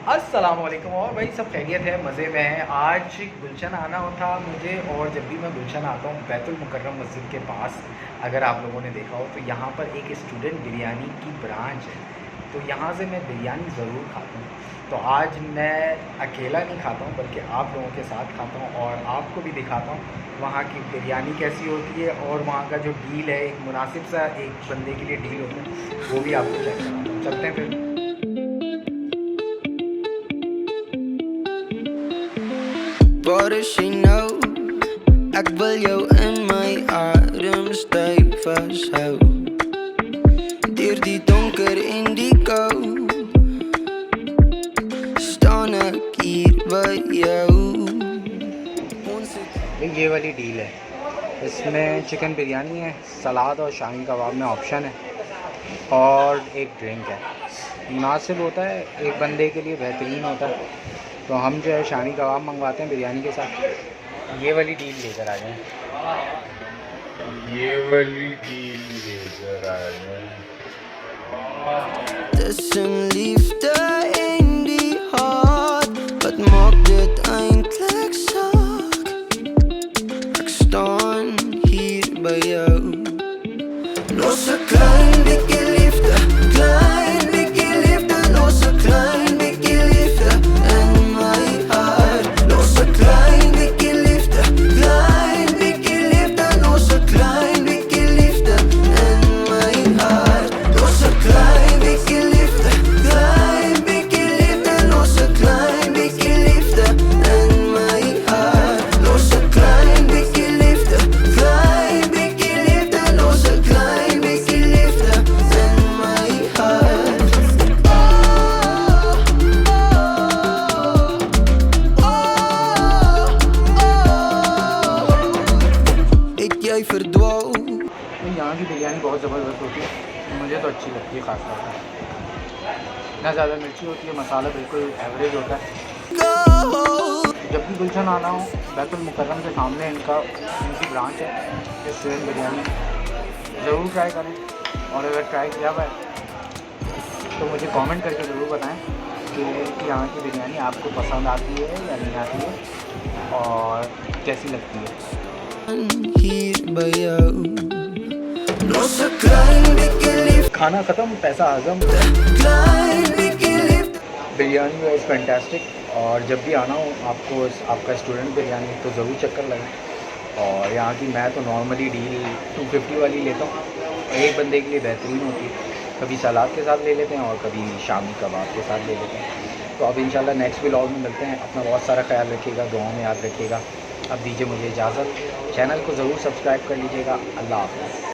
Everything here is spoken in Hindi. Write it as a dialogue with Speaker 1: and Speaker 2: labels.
Speaker 1: अस्सलामुअलैकुम। और भाई सब खैरियत है, मज़े में है। आज गुलशन आना था मुझे, और जब भी मैं गुलशन आता हूँ बैतुल मुकर्रम मस्जिद के पास, अगर आप लोगों ने देखा हो तो यहाँ पर एक स्टूडेंट बिरयानी की ब्रांच है, तो यहाँ से मैं बिरयानी ज़रूर खाता हूँ। तो आज मैं अकेला नहीं खाता हूँ बल्कि आप लोगों के साथ खाता हूँ और आपको भी दिखाता हूँ वहाँ की बिरयानी कैसी होती है, और वहाँ का जो डील है, एक मुनासिब सा एक बंदे के लिए डील होता है, वो भी आपको चेक कराता हूँ। चलते हैं फिर।
Speaker 2: Wat does she know? Ek wil jou in my arms styf vashhou. Deur die donker indigo staan ek hier by jou.
Speaker 1: ये वाली डील है, इसमें चिकन बिरयानी है, सलाद और शाही कबाब में ऑप्शन है, और एक ड्रिंक है। मुनासिब होता है, एक बंदे के लिए बेहतरीन होता है। तो हम जो है शाही कबाब मंगवाते हैं बिरयानी के साथ। ये वाली डील लेकर आ जाएँ।
Speaker 3: ये वाली डील लेकर आ जाए।
Speaker 2: Tussen liefde en die haat, wat maak dit eintlik saak? Ek staan hier by jou. Los 'n klein bietjie liefde, klein bietjie liefde, los 'n klein bietjie liefde in my hart. Los 'n klein bietjie liefde, klein bietjie liefde, los 'n klein bietjie liefde in my hart. Los 'n klein bietjie liefde, klein bietjie liefde, los 'n klein bietjie liefde in my hart. Los 'n klein bietjie liefde, klein bietjie liefde, los 'n klein bietjie liefde in my hart. Het jy verdwaal?
Speaker 1: यहाँ की बिरयानी बहुत ज़बरदस्त होती है, मुझे तो अच्छी लगती है ख़ास तौर पर। ना ज़्यादा मिर्ची होती है, मसाला बिल्कुल एवरेज होता है। जब भी गुलशन आना हो, बैतुल मुकर्रम के सामने इनकी ब्रांच है, रेस्टोरेंट बिरयानी, ज़रूर ट्राई करें। और अगर ट्राई किया हुआ है तो मुझे कमेंट करके ज़रूर बताएं कि यहाँ की बिरयानी आपको पसंद आती है या नहीं आती है, और कैसी लगती है।
Speaker 2: Hier by jou. Los 'n klein bietjie liefde,
Speaker 1: खाना ख़त्म, पैसा आज़म।
Speaker 2: klein bietjie liefde.
Speaker 1: Biryani was fantastic. और जब भी आना हो आपको आपका स्टूडेंट बिरयानी तो ज़रूर चक्कर लगाएं। और यहाँ की मैं तो नॉर्मली डील 250 वाली लेता हूँ, एक बंदे के लिए बेहतरीन होती है। कभी सलाद के साथ ले लेते हैं और कभी शामी कबाब के साथ ले लेते हैं। तो अब इंशाल्लाह नेक्स्ट व्लॉग में मिलते हैं। अपना बहुत सारा ख्याल रखिएगा, दुआओं में याद रखिएगा। अब दीजिए मुझे इजाज़त। चैनल को ज़रूर सब्सक्राइब कर लीजिएगा। अल्लाह हाफ़िज़।